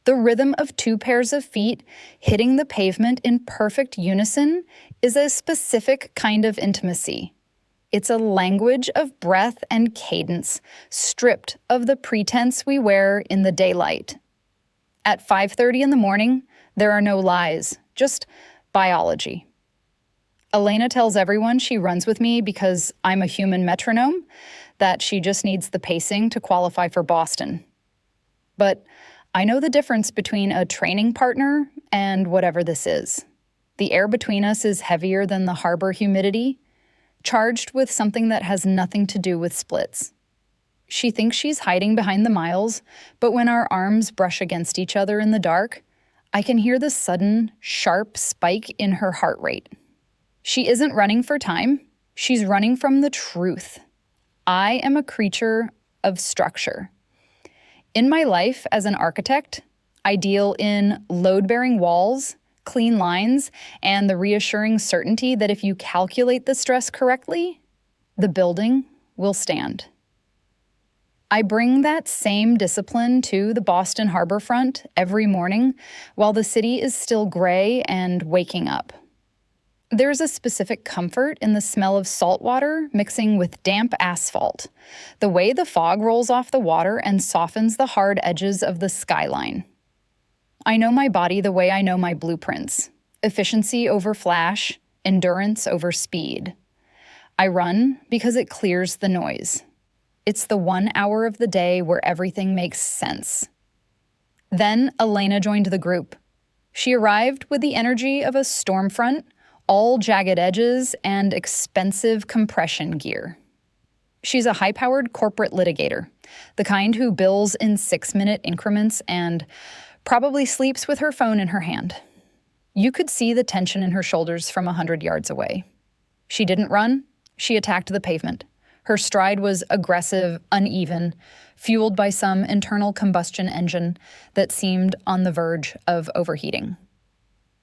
The rhythm of two pairs of feet hitting the pavement in perfect unison is a specific kind of intimacy. It's a language of breath and cadence, stripped of the pretense we wear in the daylight. At 5:30 in the morning, there are no lies, just biology. Elena tells everyone she runs with me because I'm a human metronome, that she just needs the pacing to qualify for Boston. But I know the difference between a training partner and whatever this is. The air between us is heavier than the harbor humidity, charged with something that has nothing to do with splits. She thinks she's hiding behind the miles, but when our arms brush against each other in the dark, I can hear the sudden, sharp spike in her heart rate. She isn't running for time, she's running from the truth. I am a creature of structure. In my life as an architect, I deal in load-bearing walls, clean lines, and the reassuring certainty that if you calculate the stress correctly, the building will stand. I bring that same discipline to the Boston harbor front every morning while the city is still gray and waking up. There's a specific comfort in the smell of salt water mixing with damp asphalt, the way the fog rolls off the water and softens the hard edges of the skyline. I know my body the way I know my blueprints: efficiency over flash, endurance over speed. I run because it clears the noise. It's the 1 hour of the day where everything makes sense. Then Elena joined the group. She arrived with the energy of a storm front, all jagged edges and expensive compression gear. She's a high-powered corporate litigator, the kind who bills in 6-minute increments and probably sleeps with her phone in her hand. You could see the tension in her shoulders from 100 yards away. She didn't run, she attacked the pavement. Her stride was aggressive, uneven, fueled by some internal combustion engine that seemed on the verge of overheating.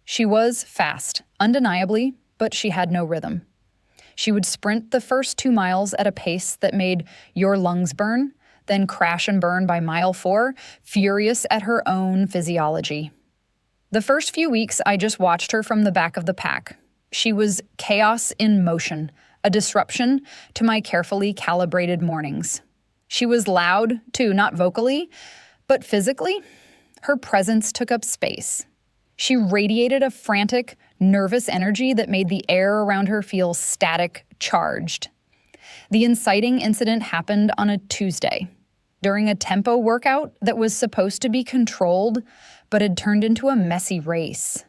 She was fast, undeniably, but she had no rhythm. She would sprint the first 2 miles at a pace that made your lungs burn, then crash and burn by mile 4, furious at her own physiology. The first few weeks, I just watched her from the back of the pack. She was chaos in motion, a disruption to my carefully calibrated mornings. She was loud, too, not vocally, but physically. Her presence took up space. She radiated a frantic, nervous energy that made the air around her feel static, charged. The inciting incident happened on a Tuesday, during a tempo workout that was supposed to be controlled, but had turned into a messy race.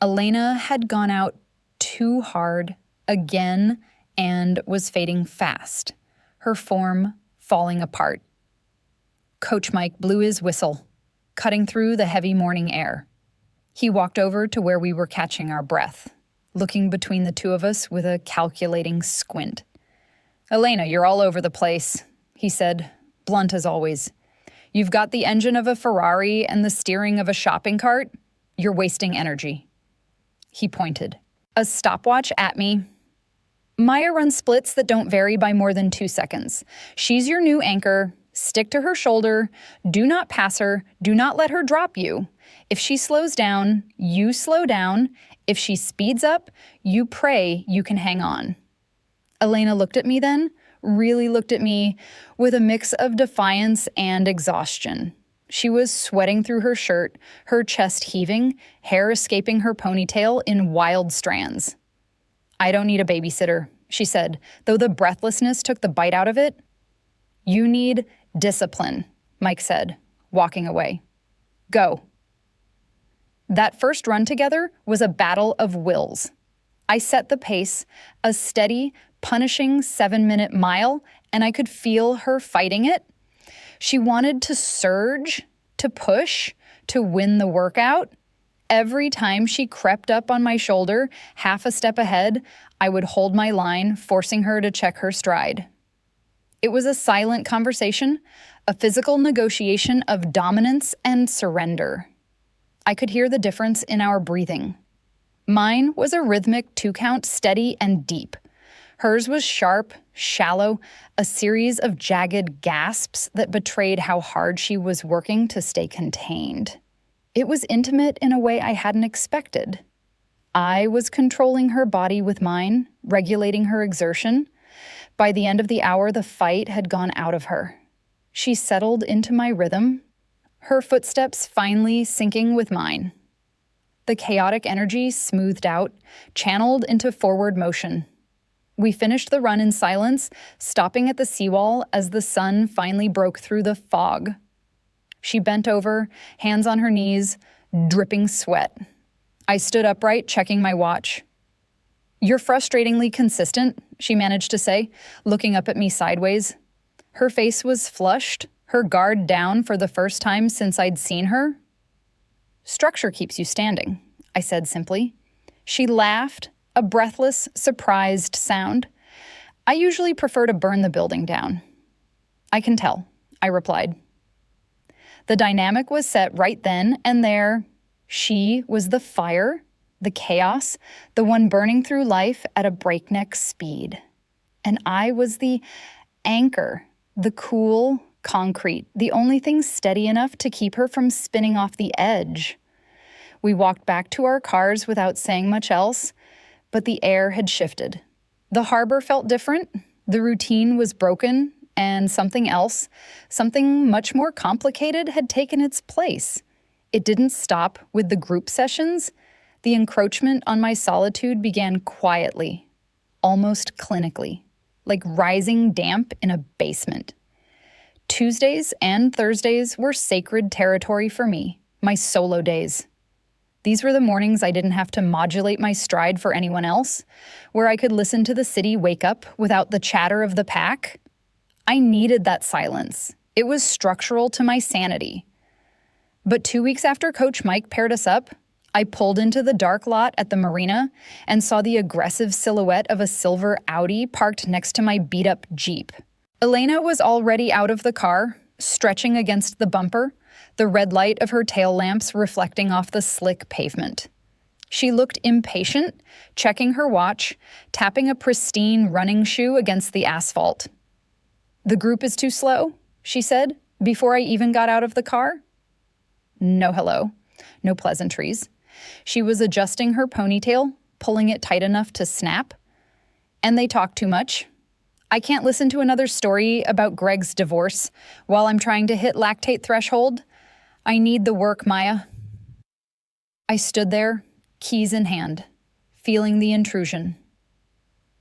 Elena had gone out too hard, again, and was fading fast, her form falling apart. Coach Mike blew his whistle, cutting through the heavy morning air. He walked over to where we were catching our breath, looking between the two of us with a calculating squint. "Elena, you're all over the place," he said, blunt as always. "You've got the engine of a Ferrari and the steering of a shopping cart. You're wasting energy." He pointed a stopwatch at me. "Maya runs splits that don't vary by more than 2 seconds. She's your new anchor. Stick to her shoulder. Do not pass her. Do not let her drop you. If she slows down, you slow down. If she speeds up, you pray you can hang on." Elena looked at me then, really looked at me, with a mix of defiance and exhaustion. She was sweating through her shirt, her chest heaving, hair escaping her ponytail in wild strands. "I don't need a babysitter," she said, though the breathlessness took the bite out of it. "You need discipline," Mike said, walking away. "Go." That first run together was a battle of wills. I set the pace, a steady, punishing 7-minute mile, and I could feel her fighting it. She wanted to surge, to push, to win the workout. Every time she crept up on my shoulder, half a step ahead, I would hold my line, forcing her to check her stride. It was a silent conversation, a physical negotiation of dominance and surrender. I could hear the difference in our breathing. Mine was a rhythmic 2-count, steady and deep. Hers was sharp, shallow, a series of jagged gasps that betrayed how hard she was working to stay contained. It was intimate in a way I hadn't expected. I was controlling her body with mine, regulating her exertion. By the end of the hour, the fight had gone out of her. She settled into my rhythm, her footsteps finally syncing with mine. The chaotic energy smoothed out, channeled into forward motion. We finished the run in silence, stopping at the seawall as the sun finally broke through the fog. She bent over, hands on her knees, dripping sweat. I stood upright, checking my watch. "You're frustratingly consistent," she managed to say, looking up at me sideways. Her face was flushed, her guard down for the first time since I'd seen her. "Structure keeps you standing," I said simply. She laughed, a breathless, surprised sound. "I usually prefer to burn the building down." "I can tell," I replied. The dynamic was set right then and there. She was the fire, the chaos, the one burning through life at a breakneck speed. And I was the anchor, the cool concrete, the only thing steady enough to keep her from spinning off the edge. We walked back to our cars without saying much else, but the air had shifted. The harbor felt different, the routine was broken, and something else, something much more complicated, had taken its place. It didn't stop with the group sessions. The encroachment on my solitude began quietly, almost clinically, like rising damp in a basement. Tuesdays and Thursdays were sacred territory for me, my solo days. These were the mornings I didn't have to modulate my stride for anyone else, where I could listen to the city wake up without the chatter of the pack. I needed that silence. It was structural to my sanity. But 2 weeks after Coach Mike paired us up, I pulled into the dark lot at the marina and saw the aggressive silhouette of a silver Audi parked next to my beat-up Jeep. Elena was already out of the car, stretching against the bumper, the red light of her tail lamps reflecting off the slick pavement. She looked impatient, checking her watch, tapping a pristine running shoe against the asphalt. "The group is too slow," she said, before I even got out of the car. No hello, no pleasantries. She was adjusting her ponytail, pulling it tight enough to snap. "And they talk too much. I can't listen to another story about Greg's divorce while I'm trying to hit lactate threshold. I need the work, Maya." I stood there, keys in hand, feeling the intrusion.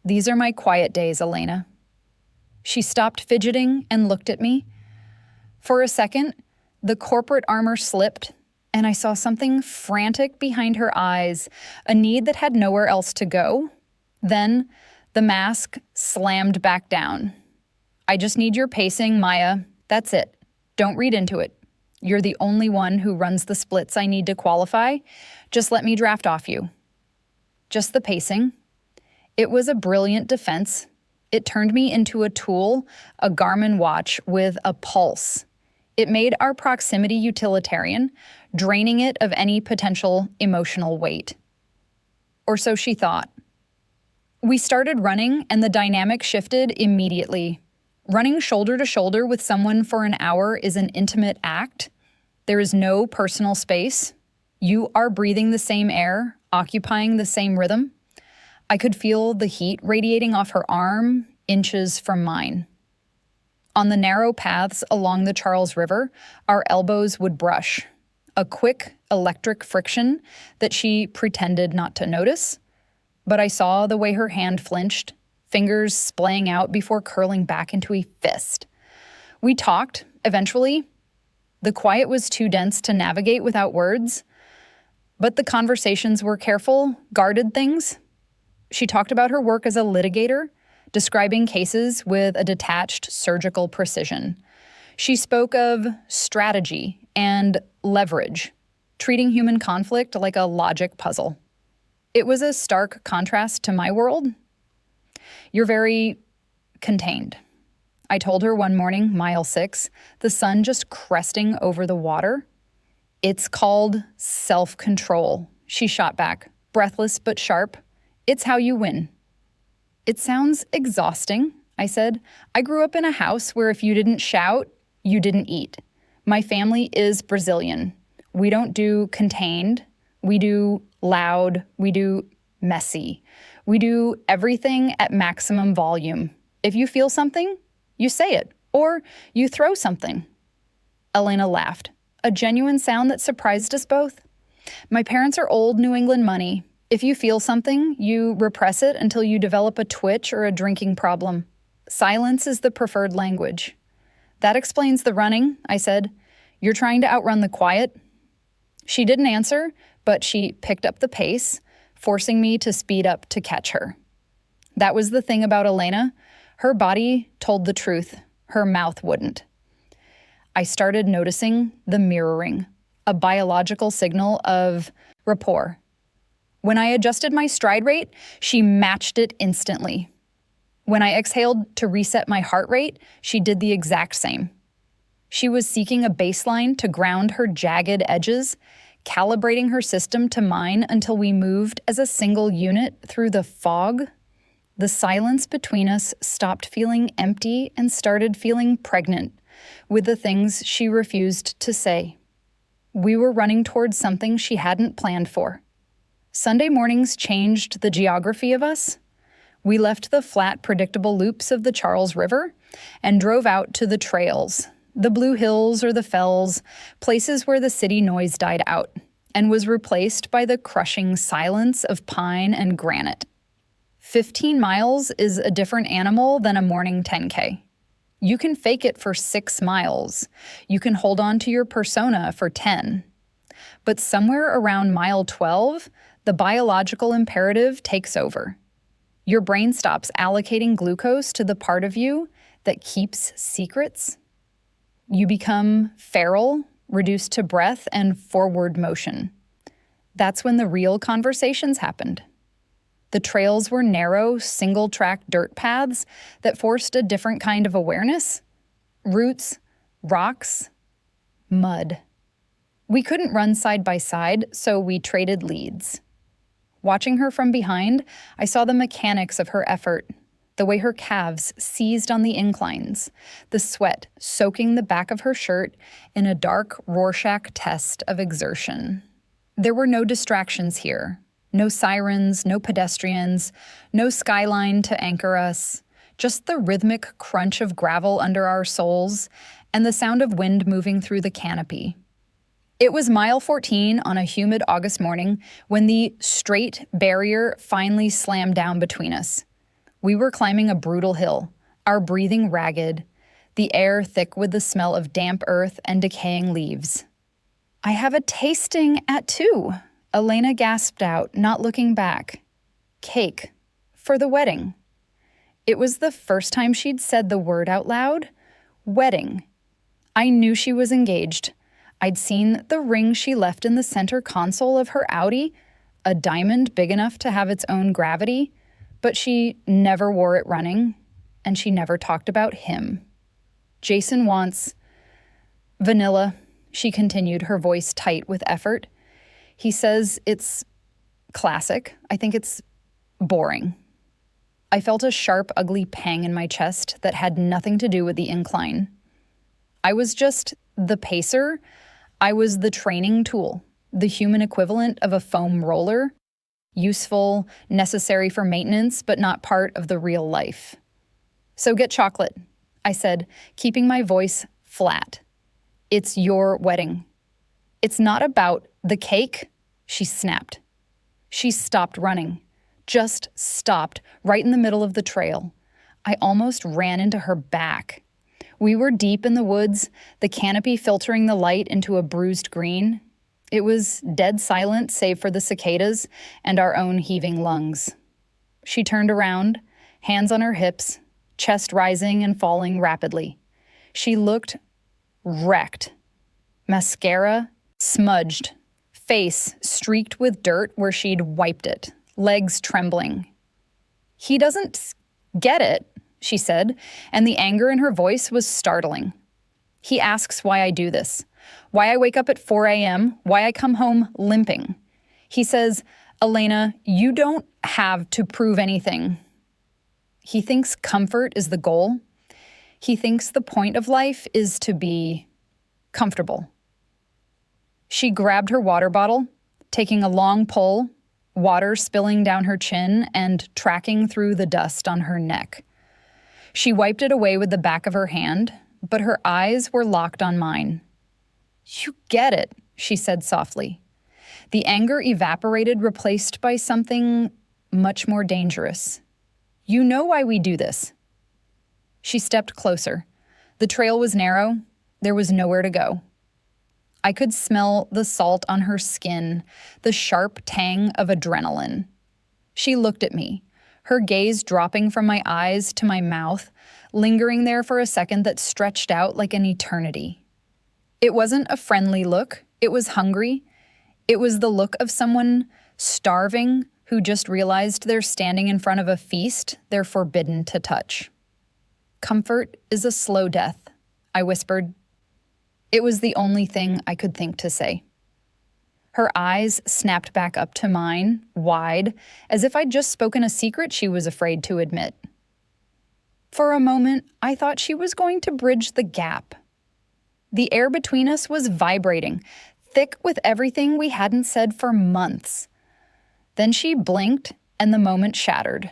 "These are my quiet days, Elena." She stopped fidgeting and looked at me. For a second, the corporate armor slipped, and I saw something frantic behind her eyes, a need that had nowhere else to go. Then, the mask slammed back down. "I just need your pacing, Maya. That's it. Don't read into it. You're the only one who runs the splits I need to qualify. Just let me draft off you." Just the pacing. It was a brilliant defense. It turned me into a tool, a Garmin watch with a pulse. It made our proximity utilitarian, draining it of any potential emotional weight. Or so she thought. We started running, and the dynamic shifted immediately. Running shoulder to shoulder with someone for an hour is an intimate act. There is no personal space. You are breathing the same air, occupying the same rhythm. I could feel the heat radiating off her arm, inches from mine. On the narrow paths along the Charles River, our elbows would brush. A quick electric friction that she pretended not to notice. But I saw the way her hand flinched, fingers splaying out before curling back into a fist. We talked, eventually. The quiet was too dense to navigate without words. But the conversations were careful, guarded things. She talked about her work as a litigator, describing cases with a detached surgical precision. She spoke of strategy and leverage, treating human conflict like a logic puzzle. It was a stark contrast to my world. "You're very contained," I told her one morning, mile 6, the sun just cresting over the water. "It's called self-control," she shot back, breathless but sharp. "It's how you win." "It sounds exhausting," I said. "I grew up in a house where if you didn't shout, you didn't eat. My family is Brazilian. We don't do contained. We do loud. We do messy. We do everything at maximum volume. If you feel something, you say it, or you throw something. Elena laughed, a genuine sound that surprised us both. My parents are old New England money. If you feel something, you repress it until you develop a twitch or a drinking problem. Silence is the preferred language. That explains the running, I said. You're trying to outrun the quiet. She didn't answer, but she picked up the pace, forcing me to speed up to catch her. That was the thing about Elena. Her body told the truth. Her mouth wouldn't. I started noticing the mirroring, a biological signal of rapport. When I adjusted my stride rate, she matched it instantly. When I exhaled to reset my heart rate, she did the exact same. She was seeking a baseline to ground her jagged edges, calibrating her system to mine until we moved as a single unit through the fog. The silence between us stopped feeling empty and started feeling pregnant with the things she refused to say. We were running towards something she hadn't planned for. Sunday mornings changed the geography of us. We left the flat, predictable loops of the Charles River and drove out to the trails, the Blue Hills or the Fells, places where the city noise died out and was replaced by the crushing silence of pine and granite. 15 miles is a different animal than a morning 10K. You can fake it for 6 miles. You can hold on to your persona for 10. But somewhere around mile 12, the biological imperative takes over. Your brain stops allocating glucose to the part of you that keeps secrets. You become feral, reduced to breath and forward motion. That's when the real conversations happened. The trails were narrow, single-track dirt paths that forced a different kind of awareness. Roots, rocks, mud. We couldn't run side by side, so we traded leads. Watching her from behind, I saw the mechanics of her effort, the way her calves seized on the inclines, the sweat soaking the back of her shirt in a dark Rorschach test of exertion. There were no distractions here. No sirens, no pedestrians, no skyline to anchor us, just the rhythmic crunch of gravel under our soles and the sound of wind moving through the canopy. It was mile 14 on a humid August morning when the straight barrier finally slammed down between us. We were climbing a brutal hill, our breathing ragged, the air thick with the smell of damp earth and decaying leaves. "I have a tasting at 2. Elena gasped out, not looking back. Cake. For the wedding. It was the first time she'd said the word out loud. Wedding. I knew she was engaged. I'd seen the ring she left in the center console of her Audi, a diamond big enough to have its own gravity, but she never wore it running, and she never talked about him. Jason wants vanilla, she continued, her voice tight with effort. He says it's classic. I think it's boring. I felt a sharp, ugly pang in my chest that had nothing to do with the incline. I was just the pacer. I was the training tool, the human equivalent of a foam roller, useful, necessary for maintenance, but not part of the real life. "So get chocolate," I said, keeping my voice flat. "It's your wedding." "It's not about the cake," she snapped. She stopped running, just stopped right in the middle of the trail. I almost ran into her back. We were deep in the woods, the canopy filtering the light into a bruised green. It was dead silent save for the cicadas and our own heaving lungs. She turned around, hands on her hips, chest rising and falling rapidly. She looked wrecked. Mascara smudged, face streaked with dirt where she'd wiped it, legs trembling. "He doesn't get it," she said, and the anger in her voice was startling. "He asks why I do this, why I wake up at 4 a.m., why I come home limping. He says, 'Elena, you don't have to prove anything.' He thinks comfort is the goal. He thinks the point of life is to be comfortable." She grabbed her water bottle, taking a long pull, water spilling down her chin and tracking through the dust on her neck. She wiped it away with the back of her hand, but her eyes were locked on mine. "You get it," she said softly. The anger evaporated, replaced by something much more dangerous. "You know why we do this." She stepped closer. The trail was narrow. There was nowhere to go. I could smell the salt on her skin, the sharp tang of adrenaline. She looked at me, her gaze dropping from my eyes to my mouth, lingering there for a second that stretched out like an eternity. It wasn't a friendly look. It was hungry. It was the look of someone starving who just realized they're standing in front of a feast they're forbidden to touch. "Comfort is a slow death," I whispered. It was the only thing I could think to say. Her eyes snapped back up to mine, wide, as if I'd just spoken a secret she was afraid to admit. For a moment, I thought she was going to bridge the gap. The air between us was vibrating, thick with everything we hadn't said for months. Then she blinked, and the moment shattered.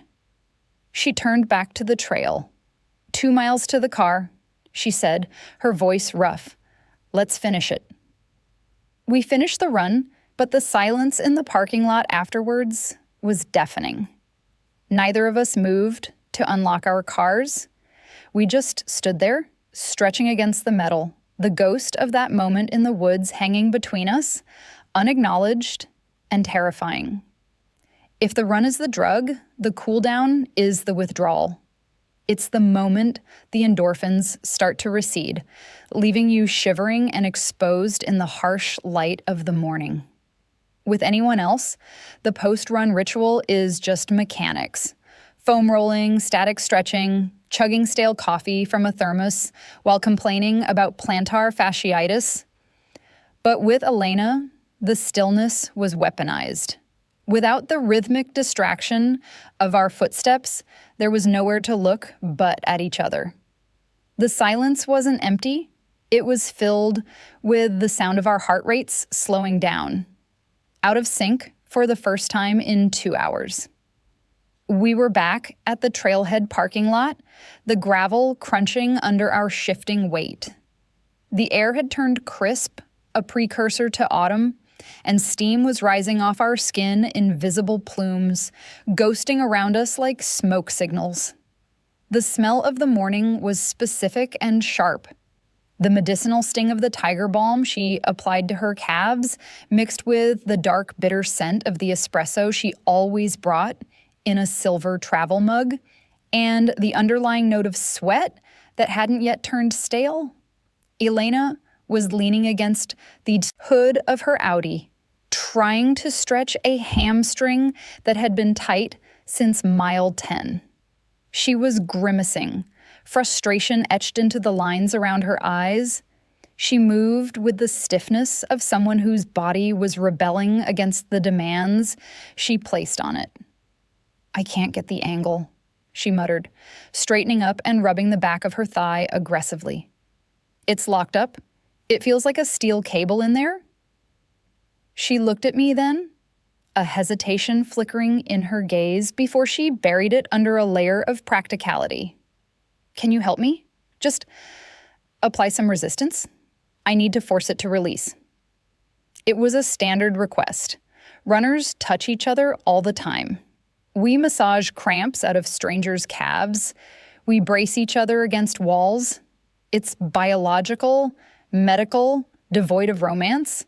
She turned back to the trail. 2 miles to the car, she said, her voice rough. "Let's finish it." We finished the run, but the silence in the parking lot afterwards was deafening. Neither of us moved to unlock our cars. We just stood there, stretching against the metal, the ghost of that moment in the woods hanging between us, unacknowledged and terrifying. If the run is the drug, the cooldown is the withdrawal. It's the moment the endorphins start to recede, leaving you shivering and exposed in the harsh light of the morning. With anyone else, the post-run ritual is just mechanics. Foam rolling, static stretching, chugging stale coffee from a thermos while complaining about plantar fasciitis. But with Elena, the stillness was weaponized. Without the rhythmic distraction of our footsteps, there was nowhere to look but at each other. The silence wasn't empty. It was filled with the sound of our heart rates slowing down, out of sync for the first time in 2 hours. We were back at the trailhead parking lot, the gravel crunching under our shifting weight. The air had turned crisp, a precursor to autumn, and steam was rising off our skin in visible plumes, ghosting around us like smoke signals. The smell of the morning was specific and sharp. The medicinal sting of the tiger balm she applied to her calves, mixed with the dark, bitter scent of the espresso she always brought in a silver travel mug, and the underlying note of sweat that hadn't yet turned stale. Elena was leaning against the hood of her Audi, trying to stretch a hamstring that had been tight since mile 10. She was grimacing, frustration etched into the lines around her eyes. She moved with the stiffness of someone whose body was rebelling against the demands she placed on it. "I can't get the angle," she muttered, straightening up and rubbing the back of her thigh aggressively. "It's locked up. It feels like a steel cable in there." She looked at me then, a hesitation flickering in her gaze before she buried it under a layer of practicality. "Can you help me? Just apply some resistance. I need to force it to release." It was a standard request. Runners touch each other all the time. We massage cramps out of strangers' calves. We brace each other against walls. It's biological, medical, devoid of romance.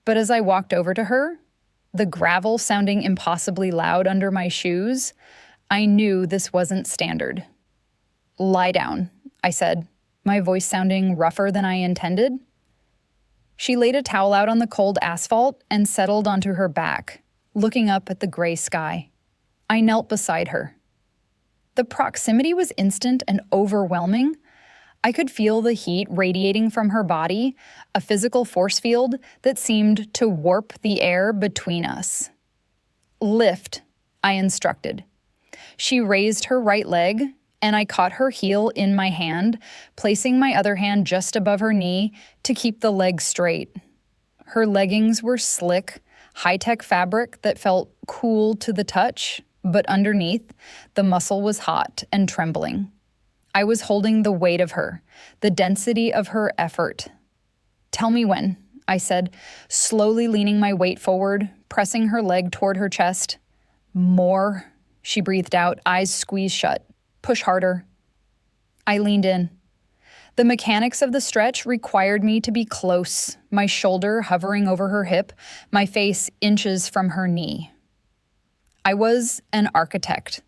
But as I walked over to her, the gravel sounding impossibly loud under my shoes, I knew this wasn't standard. "Lie down," I said, my voice sounding rougher than I intended. She laid a towel out on the cold asphalt and settled onto her back, looking up at the gray sky. I knelt beside her. The proximity was instant and overwhelming. I could feel the heat radiating from her body, a physical force field that seemed to warp the air between us. "Lift," I instructed. She raised her right leg, and I caught her heel in my hand, placing my other hand just above her knee to keep the leg straight. Her leggings were slick, high-tech fabric that felt cool to the touch, but underneath, the muscle was hot and trembling. I was holding the weight of her, the density of her effort. "Tell me when," I said, slowly leaning my weight forward, pressing her leg toward her chest. "More," she breathed out, eyes squeezed shut. "Push harder." I leaned in. The mechanics of the stretch required me to be close, my shoulder hovering over her hip, my face inches from her knee. I was an architect.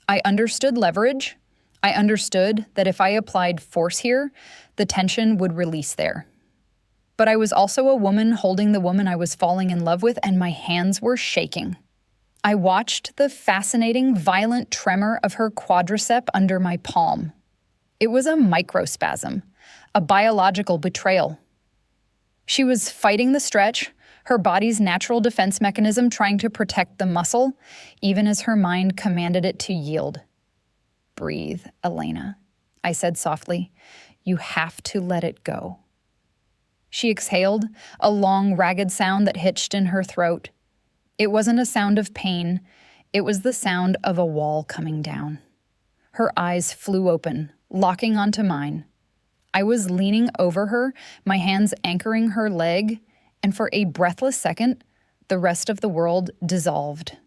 I understood leverage. I understood that if I applied force here, the tension would release there. But I was also a woman holding the woman I was falling in love with, and my hands were shaking. I watched the fascinating, violent tremor of her quadricep under my palm. It was a microspasm, a biological betrayal. She was fighting the stretch, her body's natural defense mechanism trying to protect the muscle, even as her mind commanded it to yield. "Breathe, Elena," I said softly. "You have to let it go." She exhaled, a long, ragged sound that hitched in her throat. It wasn't a sound of pain. It was the sound of a wall coming down. Her eyes flew open, locking onto mine. I was leaning over her, my hands anchoring her leg, and for a breathless second, the rest of the world dissolved.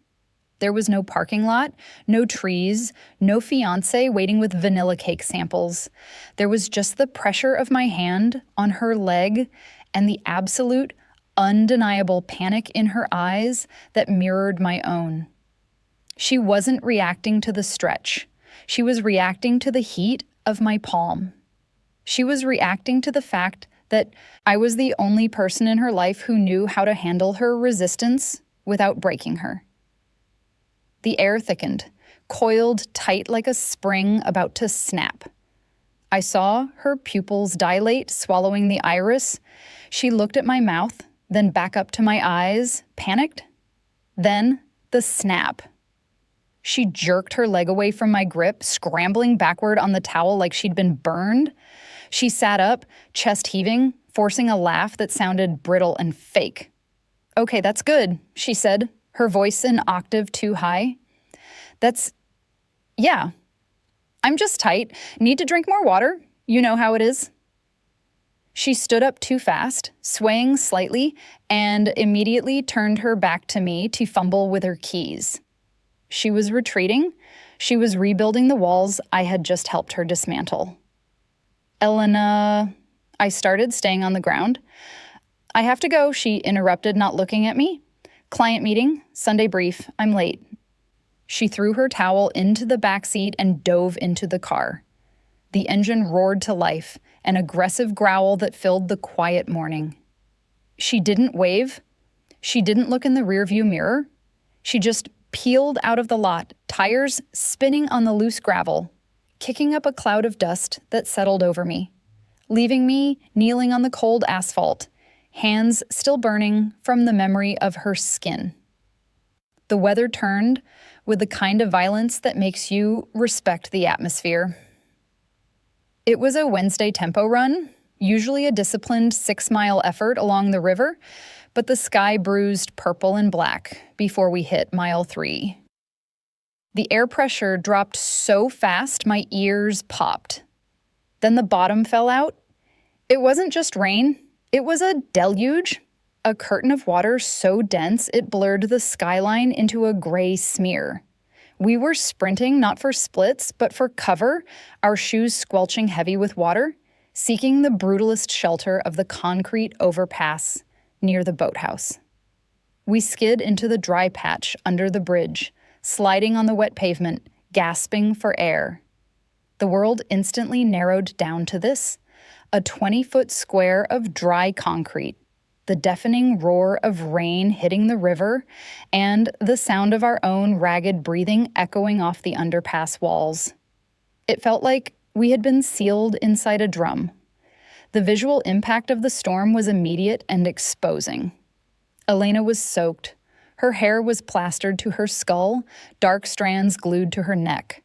There was no parking lot, no trees, no fiancé waiting with vanilla cake samples. There was just the pressure of my hand on her leg and the absolute, undeniable panic in her eyes that mirrored my own. She wasn't reacting to the stretch. She was reacting to the heat of my palm. She was reacting to the fact that I was the only person in her life who knew how to handle her resistance without breaking her. The air thickened, coiled tight like a spring about to snap. I saw her pupils dilate, swallowing the iris. She looked at my mouth, then back up to my eyes, panicked. Then the snap. She jerked her leg away from my grip, scrambling backward on the towel like she'd been burned. She sat up, chest heaving, forcing a laugh that sounded brittle and fake. "Okay, that's good," she said, her voice an octave too high. Yeah. I'm just tight. Need to drink more water. You know how it is." She stood up too fast, swaying slightly, and immediately turned her back to me to fumble with her keys. She was retreating. She was rebuilding the walls I had just helped her dismantle. "Elena," I started, staying on the ground. "I have to go," she interrupted, not looking at me. "Client meeting, Sunday brief, I'm late." She threw her towel into the back seat and dove into the car. The engine roared to life, an aggressive growl that filled the quiet morning. She didn't wave. She didn't look in the rearview mirror. She just peeled out of the lot, tires spinning on the loose gravel, kicking up a cloud of dust that settled over me, leaving me kneeling on the cold asphalt, hands still burning from the memory of her skin. The weather turned with the kind of violence that makes you respect the atmosphere. It was a Wednesday tempo run, usually a disciplined 6-mile effort along the river, but the sky bruised purple and black before we hit mile 3. The air pressure dropped so fast my ears popped. Then the bottom fell out. It wasn't just rain, it was a deluge. A curtain of water so dense it blurred the skyline into a gray smear. We were sprinting not for splits, but for cover, our shoes squelching heavy with water, seeking the brutalist shelter of the concrete overpass near the boathouse. We skid into the dry patch under the bridge, sliding on the wet pavement, gasping for air. The world instantly narrowed down to this, a 20-foot square of dry concrete, the deafening roar of rain hitting the river, and the sound of our own ragged breathing echoing off the underpass walls. It felt like we had been sealed inside a drum. The visual impact of the storm was immediate and exposing. Elena was soaked. Her hair was plastered to her skull, dark strands glued to her neck.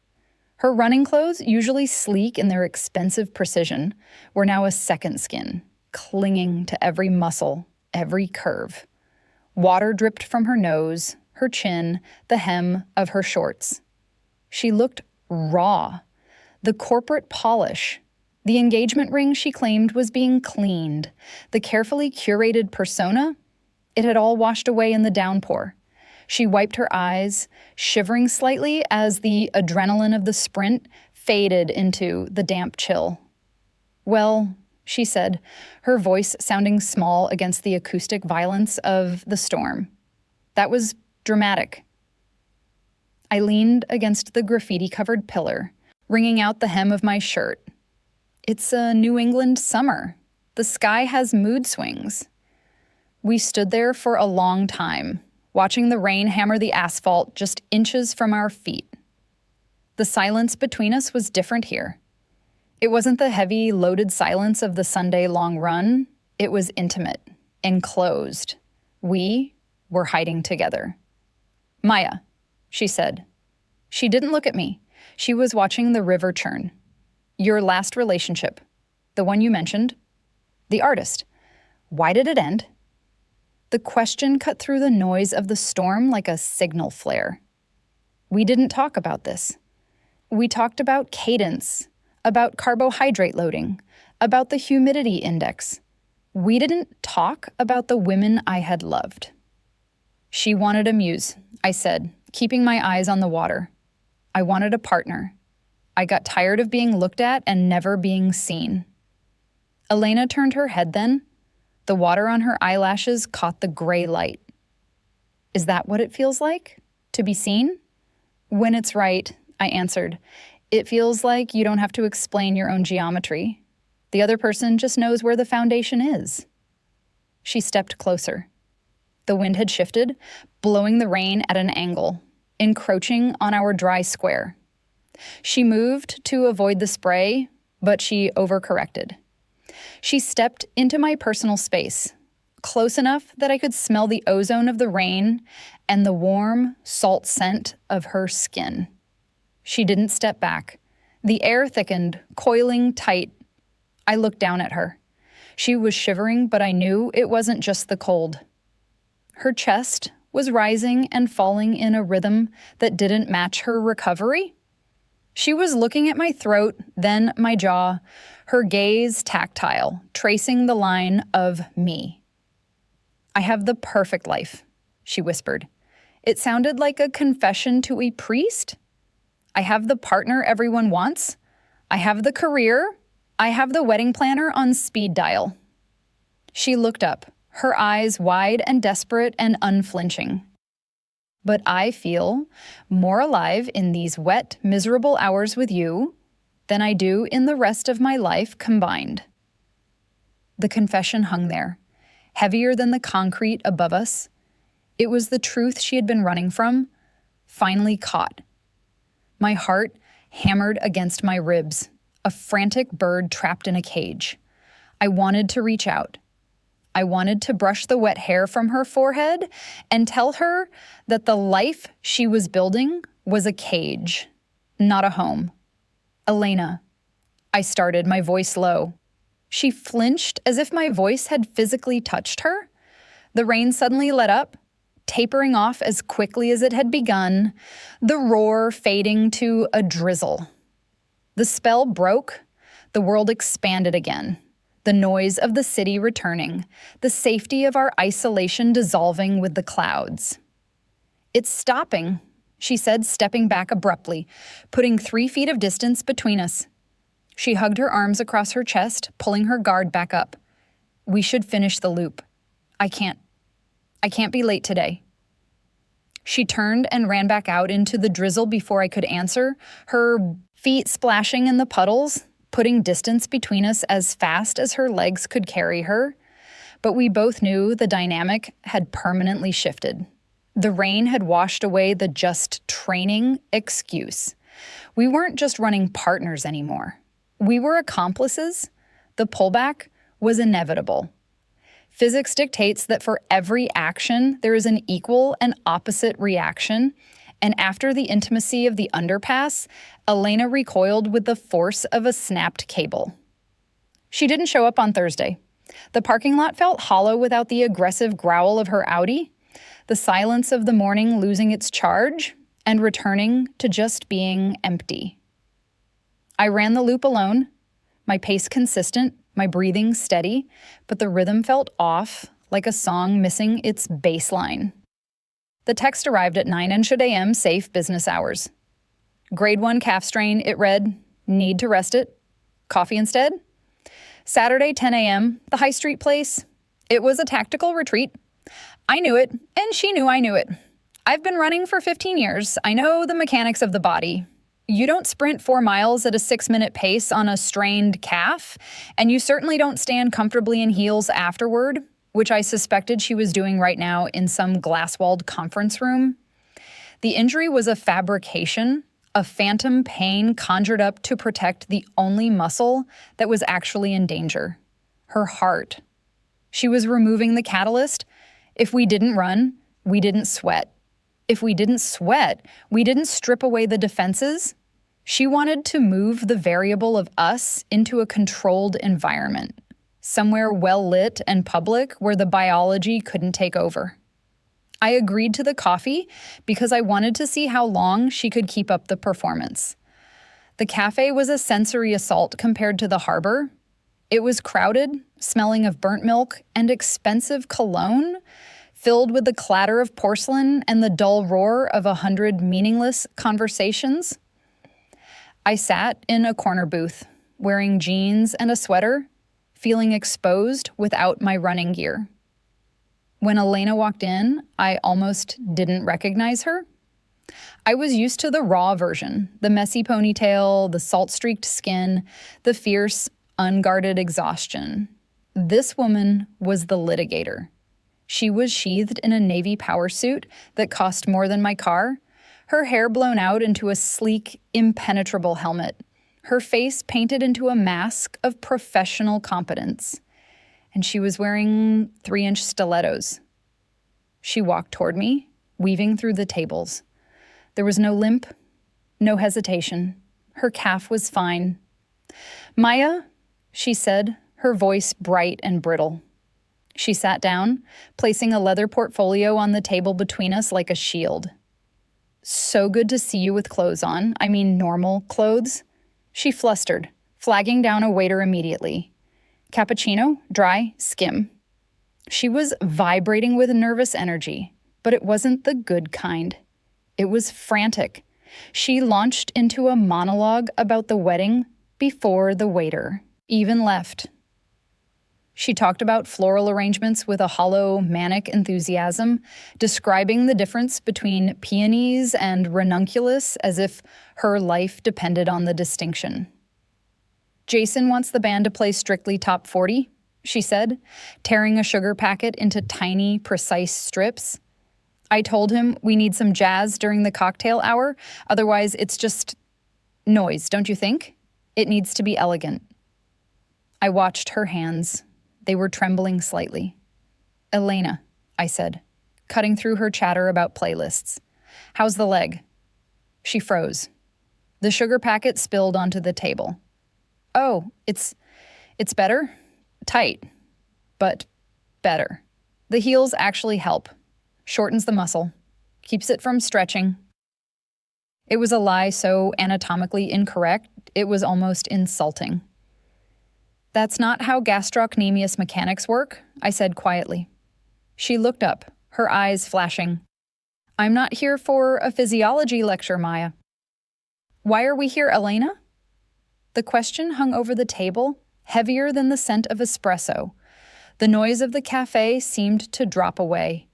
Her running clothes, usually sleek in their expensive precision, were now a second skin, clinging to every muscle, every curve. Water dripped from her nose, her chin, the hem of her shorts. She looked raw. The corporate polish. The engagement ring she claimed was being cleaned. The carefully curated persona, it had all washed away in the downpour. She wiped her eyes, shivering slightly as the adrenaline of the sprint faded into the damp chill. "Well," she said, her voice sounding small against the acoustic violence of the storm. "That was dramatic." I leaned against the graffiti-covered pillar, wringing out the hem of my shirt. It's a New England summer. The sky has mood swings. We stood there for a long time, watching the rain hammer the asphalt just inches from our feet. The silence between us was different here. It wasn't the heavy, loaded silence of the Sunday long run. It was intimate, enclosed. We were hiding together. "Maya," she said. She didn't look at me. She was watching the river churn. "Your last relationship, the one you mentioned, the artist, why did it end?" The question cut through the noise of the storm like a signal flare. We didn't talk about this. We talked about cadence, about carbohydrate loading, about the humidity index. We didn't talk about the women I had loved. "She wanted a muse," I said, keeping my eyes on the water. "I wanted a partner. I got tired of being looked at and never being seen." Elena turned her head then. The water on her eyelashes caught the gray light. "Is that what it feels like? To be seen?" "When it's right," I answered. "It feels like you don't have to explain your own geometry. The other person just knows where the foundation is." She stepped closer. The wind had shifted, blowing the rain at an angle, encroaching on our dry square. She moved to avoid the spray, but she overcorrected. She stepped into my personal space, close enough that I could smell the ozone of the rain and the warm, salt scent of her skin. She didn't step back. The air thickened, coiling tight. I looked down at her. She was shivering, but I knew it wasn't just the cold. Her chest was rising and falling in a rhythm that didn't match her recovery. She was looking at my throat, then my jaw, her gaze tactile, tracing the line of me. "I have the perfect life," she whispered. It sounded like a confession to a priest. "I have the partner everyone wants. I have the career. I have the wedding planner on speed dial." She looked up, her eyes wide and desperate and unflinching. "But I feel more alive in these wet, miserable hours with you than I do in the rest of my life combined." The confession hung there, heavier than the concrete above us. It was the truth she had been running from, finally caught. My heart hammered against my ribs, a frantic bird trapped in a cage. I wanted to reach out. I wanted to brush the wet hair from her forehead and tell her that the life she was building was a cage, not a home. "Elena," I started, my voice low. She flinched as if my voice had physically touched her. The rain suddenly let up, tapering off as quickly as it had begun, the roar fading to a drizzle. The spell broke, the world expanded again. The noise of the city returning, the safety of our isolation dissolving with the clouds. "It's stopping," she said, stepping back abruptly, putting 3 feet of distance between us. She hugged her arms across her chest, pulling her guard back up. "We should finish the loop. I can't be late today." She turned and ran back out into the drizzle before I could answer, her feet splashing in the puddles, putting distance between us as fast as her legs could carry her. But we both knew the dynamic had permanently shifted. The rain had washed away the just training excuse. We weren't just running partners anymore. We were accomplices. The pullback was inevitable. Physics dictates that for every action, there is an equal and opposite reaction. And after the intimacy of the underpass, Elena recoiled with the force of a snapped cable. She didn't show up on Thursday. The parking lot felt hollow without the aggressive growl of her Audi, the silence of the morning losing its charge and returning to just being empty. I ran the loop alone, my pace consistent, my breathing steady, but the rhythm felt off, like a song missing its bass line. The text arrived at 9:00 a.m. safe business hours. Grade 1 calf strain, it read, need to rest it. Coffee instead? Saturday, 10 a.m., the high street place. It was a tactical retreat. I knew it, and she knew I knew it. I've been running for 15 years. I know the mechanics of the body. You don't sprint 4 miles at a 6-minute pace on a strained calf, and you certainly don't stand comfortably in heels afterward, which I suspected she was doing right now in some glass-walled conference room. The injury was a fabrication, a phantom pain conjured up to protect the only muscle that was actually in danger, her heart. She was removing the catalyst. If we didn't run, we didn't sweat. If we didn't sweat, we didn't strip away the defenses. She wanted to move the variable of us into a controlled environment, somewhere well-lit and public where the biology couldn't take over. I agreed to the coffee because I wanted to see how long she could keep up the performance. The cafe was a sensory assault compared to the harbor. It was crowded, smelling of burnt milk and expensive cologne, filled with the clatter of porcelain and the dull roar of 100 meaningless conversations. I sat in a corner booth, wearing jeans and a sweater, feeling exposed without my running gear. When Elena walked in, I almost didn't recognize her. I was used to the raw version, the messy ponytail, the salt-streaked skin, the fierce, unguarded exhaustion. This woman was the litigator. She was sheathed in a navy power suit that cost more than my car, her hair blown out into a sleek, impenetrable helmet, her face painted into a mask of professional competence. And she was wearing 3-inch stilettos. She walked toward me, weaving through the tables. There was no limp, no hesitation. Her calf was fine. "Maya," she said, her voice bright and brittle. She sat down, placing a leather portfolio on the table between us like a shield. "So good to see you with clothes on. I mean normal clothes." She flustered, flagging down a waiter immediately. "Cappuccino, dry, skim." She was vibrating with nervous energy, but it wasn't the good kind. It was frantic. She launched into a monologue about the wedding before the waiter even left. She talked about floral arrangements with a hollow, manic enthusiasm, describing the difference between peonies and ranunculus as if her life depended on the distinction. "Jason wants the band to play strictly top 40, she said, tearing a sugar packet into tiny, precise strips. "I told him we need some jazz during the cocktail hour, otherwise it's just noise, don't you think? It needs to be elegant." I watched her hands. They were trembling slightly. "Elena," I said, cutting through her chatter about playlists. "How's the leg?" She froze. The sugar packet spilled onto the table. "Oh, it's better? Tight, but better. The heels actually help. Shortens the muscle. Keeps it from stretching." It was a lie so anatomically incorrect, it was almost insulting. "That's not how gastrocnemius mechanics work," I said quietly. She looked up, her eyes flashing. "I'm not here for a physiology lecture, Maya." "Why are we here, Elena?" The question hung over the table, heavier than the scent of espresso. The noise of the cafe seemed to drop away.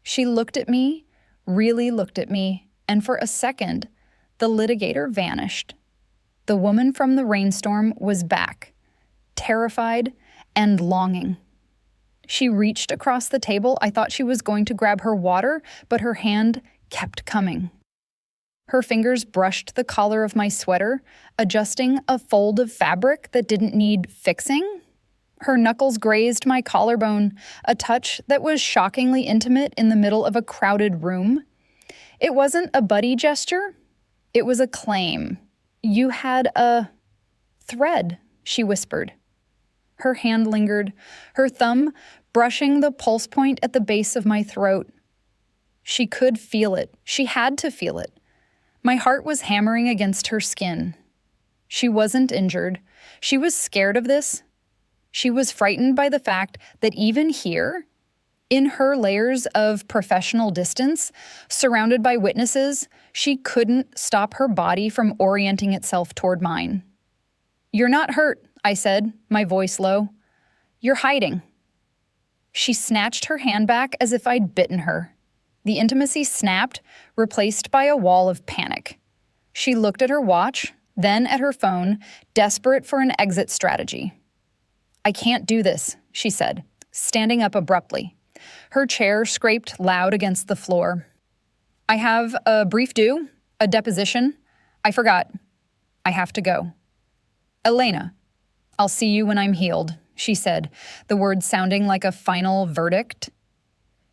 She looked at me, really looked at me, and for a second, the litigator vanished. The woman from the rainstorm was back, terrified and longing. She reached across the table. I thought she was going to grab her water, but her hand kept coming. Her fingers brushed the collar of my sweater, adjusting a fold of fabric that didn't need fixing. Her knuckles grazed my collarbone, a touch that was shockingly intimate in the middle of a crowded room. It wasn't a buddy gesture. It was a claim. "You had a thread," she whispered. Her hand lingered, her thumb brushing the pulse point at the base of my throat. She could feel it. She had to feel it. My heart was hammering against her skin. She wasn't injured. She was scared of this. She was frightened by the fact that even here, in her layers of professional distance, surrounded by witnesses, she couldn't stop her body from orienting itself toward mine. "You're not hurt," I said, my voice low. "You're hiding." She snatched her hand back as if I'd bitten her. The intimacy snapped, replaced by a wall of panic. She looked at her watch, then at her phone, desperate for an exit strategy. "I can't do this," she said, standing up abruptly. Her chair scraped loud against the floor. "I have a brief due, a deposition. I forgot. I have to go." "Elena, I'll see you when I'm healed," she said, the words sounding like a final verdict.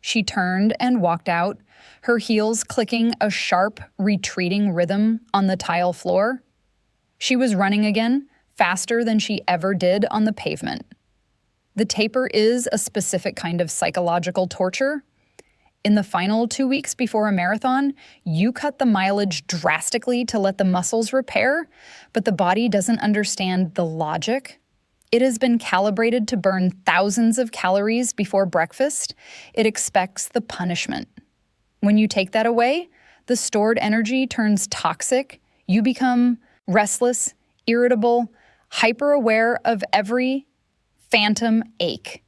She turned and walked out, her heels clicking a sharp, retreating rhythm on the tile floor. She was running again, faster than she ever did on the pavement. The taper is a specific kind of psychological torture. In the final 2 weeks before a marathon, you cut the mileage drastically to let the muscles repair, but the body doesn't understand the logic. It has been calibrated to burn thousands of calories before breakfast. It expects the punishment. When you take that away, the stored energy turns toxic. You become restless, irritable, hyper-aware of every phantom ache.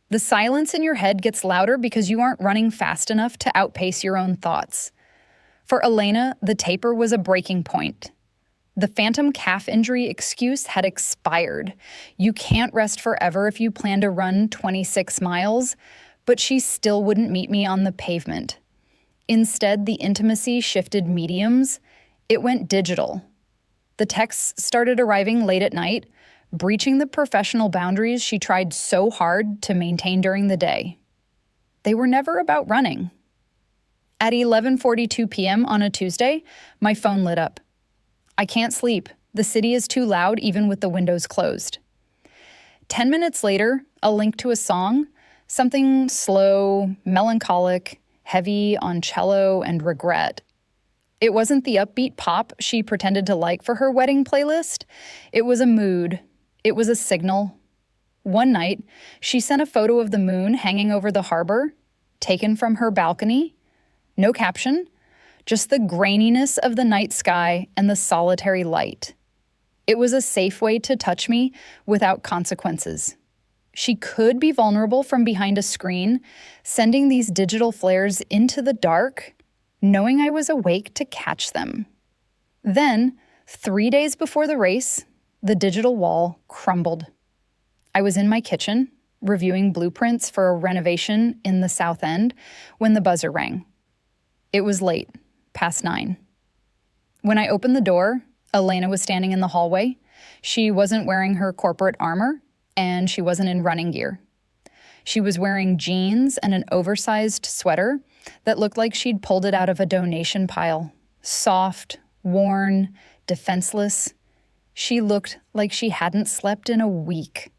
The silence in your head gets louder because you aren't running fast enough to outpace your own thoughts. For Elena, the taper was a breaking point. The phantom calf injury excuse had expired. You can't rest forever if you plan to run 26 miles, but she still wouldn't meet me on the pavement. Instead, the intimacy shifted mediums. It went digital. The texts started arriving late at night, breaching the professional boundaries she tried so hard to maintain during the day. They were never about running. At 11:42 p.m. on a Tuesday, my phone lit up. "I can't sleep. The city is too loud even with the windows closed." 10 minutes later, a link to a song, something slow, melancholic, heavy on cello and regret. It wasn't the upbeat pop she pretended to like for her wedding playlist. It was a mood. It was a signal. One night, she sent a photo of the moon hanging over the harbor, taken from her balcony. No caption, just the graininess of the night sky and the solitary light. It was a safe way to touch me without consequences. She could be vulnerable from behind a screen, sending these digital flares into the dark, knowing I was awake to catch them. Then, 3 days before the race, the digital wall crumbled. I was in my kitchen, reviewing blueprints for a renovation in the South End, when the buzzer rang. It was late, past 9. When I opened the door, Elena was standing in the hallway. She wasn't wearing her corporate armor, and she wasn't in running gear. She was wearing jeans and an oversized sweater that looked like she'd pulled it out of a donation pile. Soft, worn, defenseless. She looked like she hadn't slept in a week.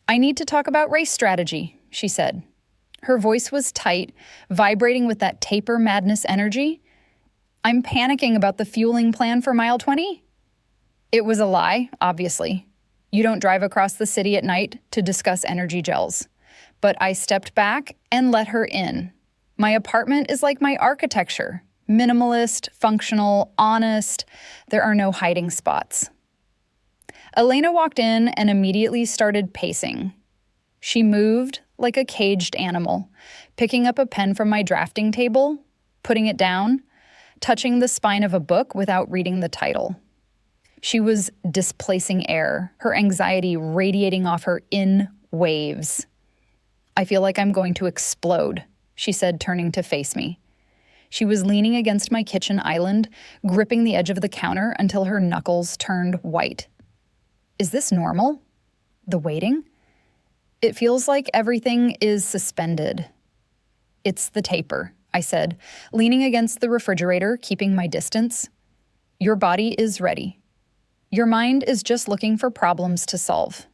"I need to talk about race strategy," she said. Her voice was tight, vibrating with that taper madness energy. "I'm panicking about the fueling plan for mile 20? It was a lie, obviously. You don't drive across the city at night to discuss energy gels. But I stepped back and let her in. My apartment is like my architecture. Minimalist, functional, honest. There are no hiding spots." Elena walked in and immediately started pacing. She moved like a caged animal, picking up a pen from my drafting table, putting it down, touching the spine of a book without reading the title. She was displacing air, her anxiety radiating off her in waves. "I feel like I'm going to explode," she said, turning to face me. She was leaning against my kitchen island, gripping the edge of the counter until her knuckles turned white. "Is this normal? The waiting? It feels like everything is suspended." "It's the taper," I said, leaning against the refrigerator, keeping my distance. "Your body is ready. Your mind is just looking for problems to solve."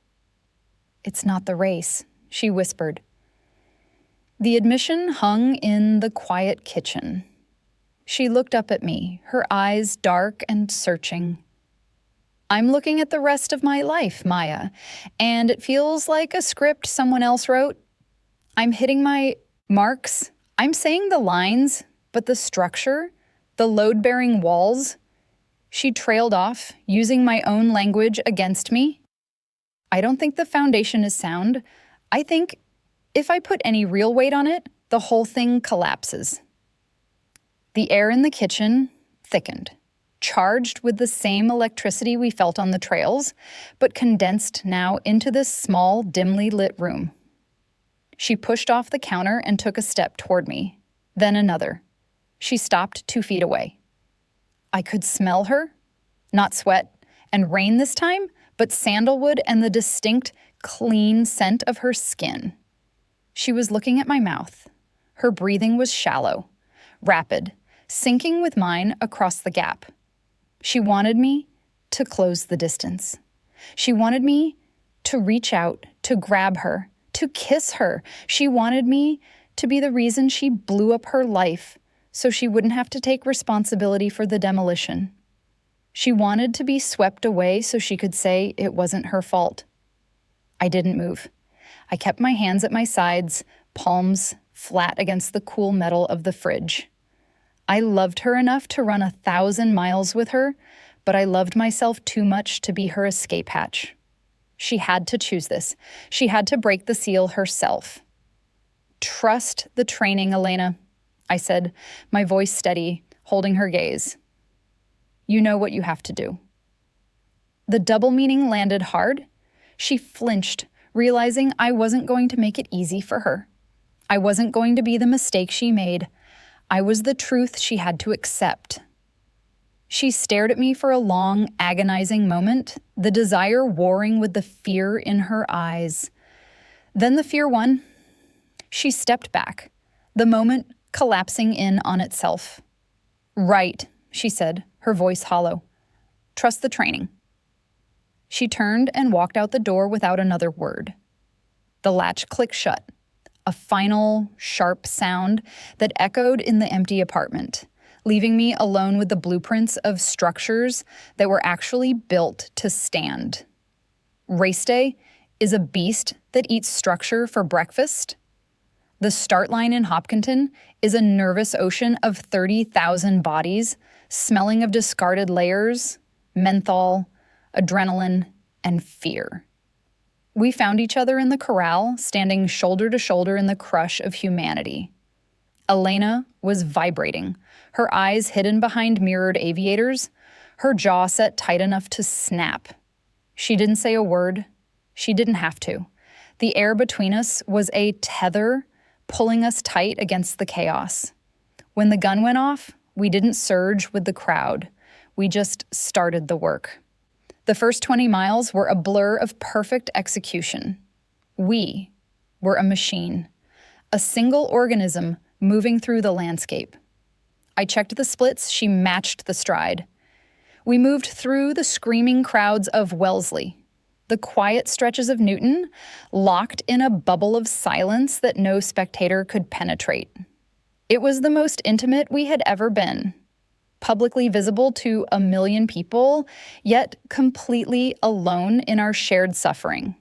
It's not the race, she whispered. The admission hung in the quiet kitchen. She looked up at me, her eyes dark and searching. I'm looking at the rest of my life, Maya, and it feels like a script someone else wrote. I'm hitting my marks. I'm saying the lines, but the structure, the load-bearing walls. She trailed off, using my own language against me. I don't think the foundation is sound. I think if I put any real weight on it, the whole thing collapses. The air in the kitchen thickened, charged with the same electricity we felt on the trails, but condensed now into this small, dimly lit room. She pushed off the counter and took a step toward me, then another. She stopped 2 feet away. I could smell her, not sweat and rain this time, but sandalwood and the distinct, clean scent of her skin. She was looking at my mouth. Her breathing was shallow, rapid, sinking with mine across the gap. She wanted me to close the distance. She wanted me to reach out, to grab her, to kiss her. She wanted me to be the reason she blew up her life so she wouldn't have to take responsibility for the demolition. She wanted to be swept away so she could say it wasn't her fault. I didn't move. I kept my hands at my sides, palms flat against the cool metal of the fridge. I loved her enough to run 1,000 miles with her, but I loved myself too much to be her escape hatch. She had to choose this. She had to break the seal herself. Trust the training, Elena, I said, my voice steady, holding her gaze. You know what you have to do. The double meaning landed hard. She flinched, realizing I wasn't going to make it easy for her. I wasn't going to be the mistake she made. I was the truth she had to accept. She stared at me for a long, agonizing moment, the desire warring with the fear in her eyes. Then the fear won. She stepped back, the moment collapsing in on itself. Right, she said, her voice hollow. Trust the training. She turned and walked out the door without another word. The latch clicked shut, a final, sharp sound that echoed in the empty apartment, leaving me alone with the blueprints of structures that were actually built to stand. Race day is a beast that eats structure for breakfast. The start line in Hopkinton is a nervous ocean of 30,000 bodies, smelling of discarded layers, menthol, adrenaline, and fear. We found each other in the corral, standing shoulder to shoulder in the crush of humanity. Elena was vibrating, her eyes hidden behind mirrored aviators, her jaw set tight enough to snap. She didn't say a word. She didn't have to. The air between us was a tether, pulling us tight against the chaos. When the gun went off, we didn't surge with the crowd. We just started the work. The first 20 miles were a blur of perfect execution. We were a machine, a single organism moving through the landscape. I checked the splits, she matched the stride. We moved through the screaming crowds of Wellesley, the quiet stretches of Newton, locked in a bubble of silence that no spectator could penetrate. It was the most intimate we had ever been. Publicly visible to 1 million people, yet completely alone in our shared suffering.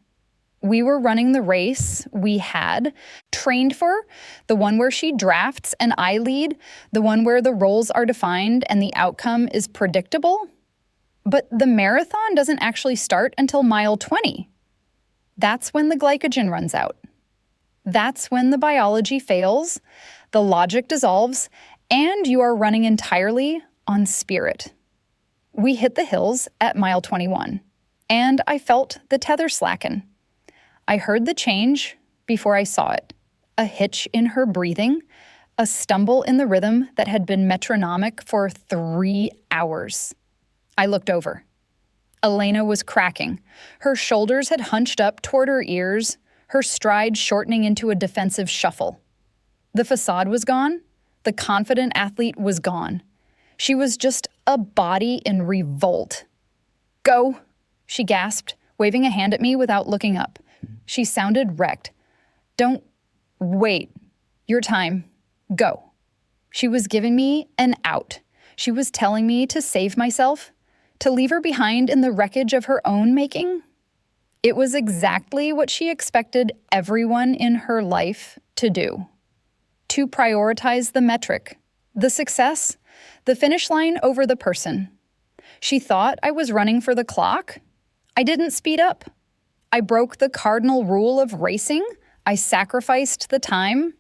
We were running the race we had trained for, the one where she drafts and I lead, the one where the roles are defined and the outcome is predictable. But the marathon doesn't actually start until mile 20. That's when the glycogen runs out. That's when the biology fails, the logic dissolves, and you are running entirely on spirit. We hit the hills at mile 21, and I felt the tether slacken. I heard the change before I saw it, a hitch in her breathing, a stumble in the rhythm that had been metronomic for 3 hours. I looked over. Elena was cracking. Her shoulders had hunched up toward her ears, her stride shortening into a defensive shuffle. The facade was gone. The confident athlete was gone. She was just a body in revolt. Go, she gasped, waving a hand at me without looking up. She sounded wrecked. Don't wait. Your time. Go. She was giving me an out. She was telling me to save myself, to leave her behind in the wreckage of her own making. It was exactly what she expected everyone in her life to do. To prioritize the metric, the success, the finish line over the person. She thought I was running for the clock. I didn't speed up. I broke the cardinal rule of racing. I sacrificed the time.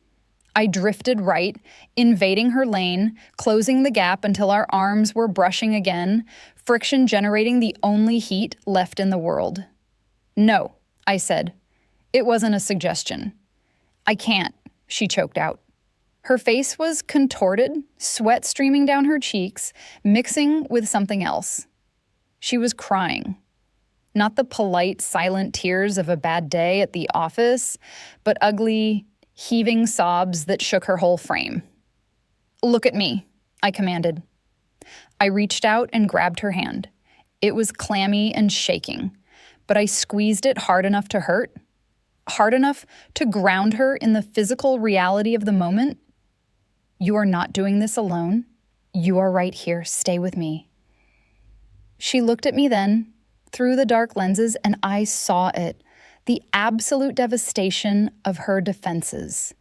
I drifted right, invading her lane, closing the gap until our arms were brushing again, friction generating the only heat left in the world. No, I said. It wasn't a suggestion. I can't, she choked out. Her face was contorted, sweat streaming down her cheeks, mixing with something else. She was crying. Not the polite, silent tears of a bad day at the office, but ugly, heaving sobs that shook her whole frame. Look at me, I commanded. I reached out and grabbed her hand. It was clammy and shaking, but I squeezed it hard enough to hurt, hard enough to ground her in the physical reality of the moment. You are not doing this alone. You are right here. Stay with me. She looked at me then, through the dark lenses, and I saw it. The absolute devastation of her defenses.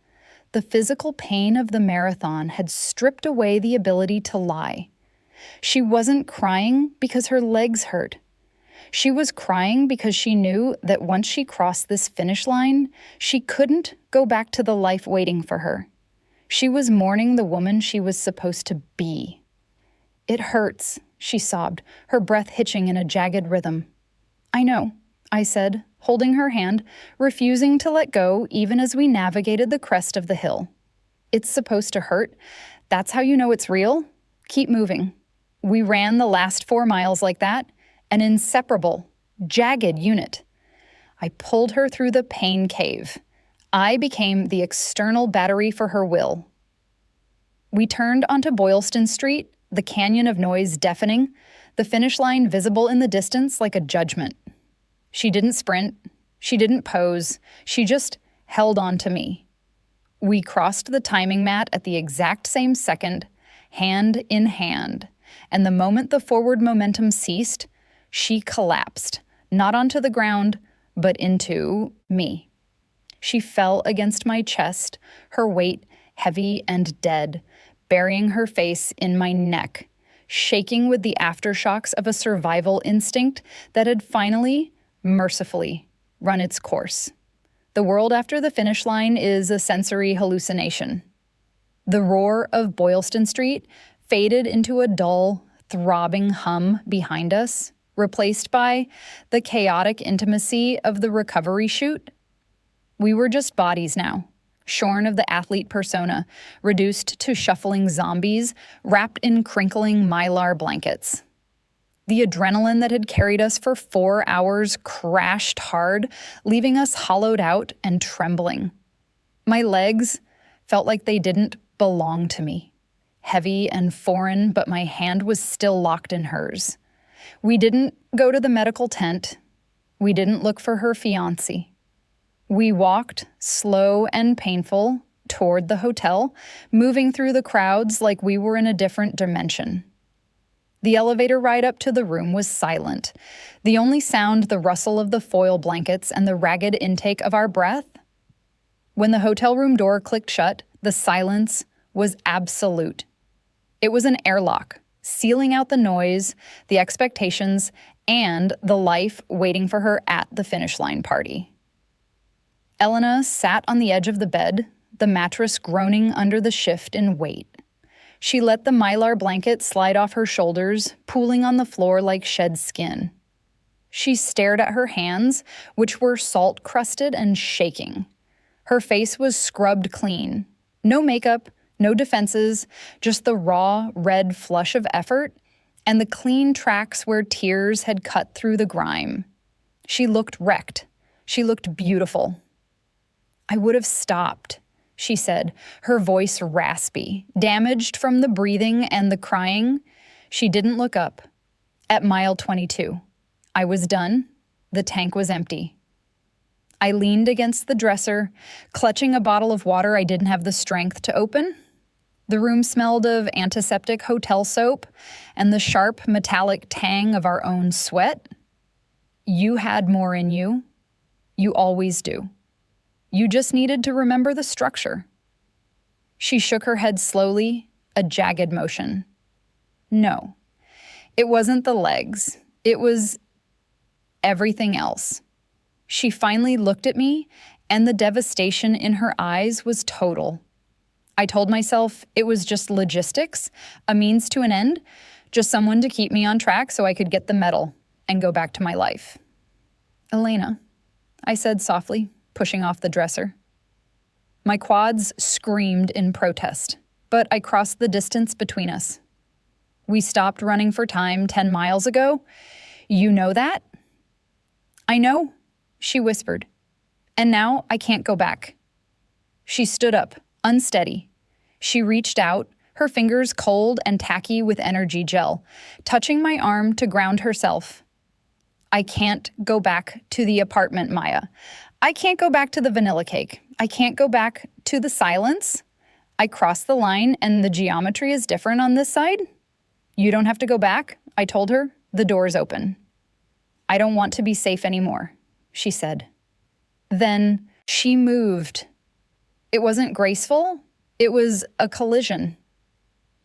The physical pain of the marathon had stripped away the ability to lie. She wasn't crying because her legs hurt. She was crying because she knew that once she crossed this finish line, she couldn't go back to the life waiting for her. She was mourning the woman she was supposed to be. It hurts, she sobbed, her breath hitching in a jagged rhythm. I know, I said, holding her hand, refusing to let go even as we navigated the crest of the hill. It's supposed to hurt. That's how you know it's real. Keep moving. We ran the last 4 miles like that, an inseparable, jagged unit. I pulled her through the pain cave. I became the external battery for her will. We turned onto Boylston Street, the canyon of noise deafening, the finish line visible in the distance like a judgment. She didn't sprint. She didn't pose. She just held on to me. We crossed the timing mat at the exact same second, hand in hand, and the moment the forward momentum ceased, she collapsed, not onto the ground, but into me. She fell against my chest, her weight heavy and dead, burying her face in my neck, shaking with the aftershocks of a survival instinct that had finally, mercifully, run its course. The world after the finish line is a sensory hallucination. The roar of Boylston Street faded into a dull, throbbing hum behind us, replaced by the chaotic intimacy of the recovery chute. We were just bodies now, shorn of the athlete persona, reduced to shuffling zombies wrapped in crinkling mylar blankets. The adrenaline that had carried us for 4 hours crashed hard, leaving us hollowed out and trembling. My legs felt like they didn't belong to me, heavy and foreign, but my hand was still locked in hers. We didn't go to the medical tent. We didn't look for her fiancé. We walked, slow and painful, toward the hotel, moving through the crowds like we were in a different dimension. The elevator ride up to the room was silent. The only sound, the rustle of the foil blankets and the ragged intake of our breath. When the hotel room door clicked shut, the silence was absolute. It was an airlock, sealing out the noise, the expectations, and the life waiting for her at the finish line party. Elena sat on the edge of the bed, the mattress groaning under the shift in weight. She let the mylar blanket slide off her shoulders, pooling on the floor like shed skin. She stared at her hands, which were salt-crusted and shaking. Her face was scrubbed clean. No makeup, no defenses, just the raw, red flush of effort and the clean tracks where tears had cut through the grime. She looked wrecked. She looked beautiful. I would have stopped, she said, her voice raspy, damaged from the breathing and the crying. She didn't look up. At mile 22. I was done. The tank was empty. I leaned against the dresser, clutching a bottle of water I didn't have the strength to open. The room smelled of antiseptic hotel soap and the sharp metallic tang of our own sweat. You had more in you. You always do. You just needed to remember the structure. She shook her head slowly, a jagged motion. No, it wasn't the legs. It was everything else. She finally looked at me, and the devastation in her eyes was total. I told myself it was just logistics, a means to an end, just someone to keep me on track so I could get the medal and go back to my life. Elena, I said softly, pushing off the dresser. My quads screamed in protest, but I crossed the distance between us. We stopped running for time 10 miles ago. You know that? I know, she whispered. And now I can't go back. She stood up, unsteady. She reached out, her fingers cold and tacky with energy gel, touching my arm to ground herself. I can't go back to the apartment, Maya. I can't go back to the vanilla cake. I can't go back to the silence. I crossed the line and the geometry is different on this side. You don't have to go back, I told her. The door's open. I don't want to be safe anymore, she said. Then she moved. It wasn't graceful. It was a collision.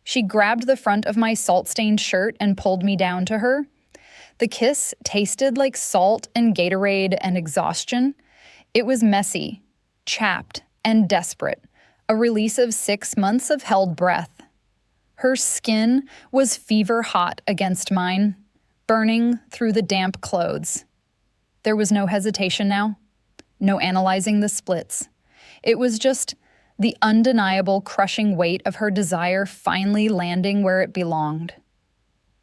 She grabbed the front of my salt-stained shirt and pulled me down to her. The kiss tasted like salt and Gatorade and exhaustion. It was messy, chapped, and desperate, a release of 6 months of held breath. Her skin was fever hot against mine, burning through the damp clothes. There was no hesitation now, no analyzing the splits. It was just the undeniable crushing weight of her desire finally landing where it belonged.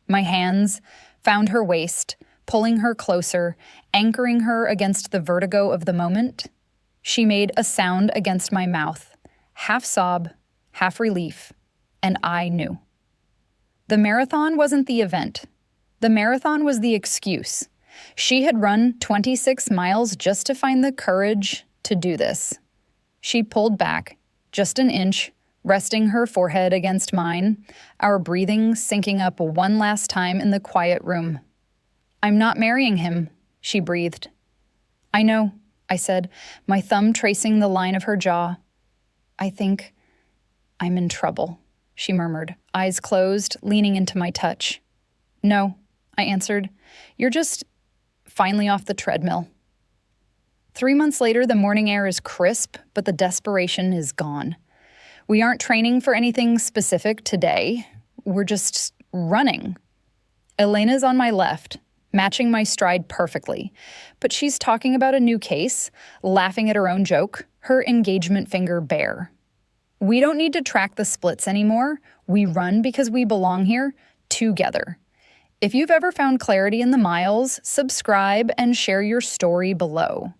My hands found her waist, pulling her closer, anchoring her against the vertigo of the moment. She made a sound against my mouth, half sob, half relief, and I knew. The marathon wasn't the event. The marathon was the excuse. She had run 26 miles just to find the courage to do this. She pulled back, just an inch, resting her forehead against mine, our breathing syncing up one last time in the quiet room. I'm not marrying him, she breathed. I know, I said, my thumb tracing the line of her jaw. I think I'm in trouble, she murmured, eyes closed, leaning into my touch. No, I answered. You're just finally off the treadmill. 3 months later, the morning air is crisp, but the desperation is gone. We aren't training for anything specific today. We're just running. Elena's on my left, matching my stride perfectly, but she's talking about a new case, laughing at her own joke, her engagement finger bare. We don't need to track the splits anymore. We run because we belong here together. If you've ever found clarity in the miles, subscribe and share your story below.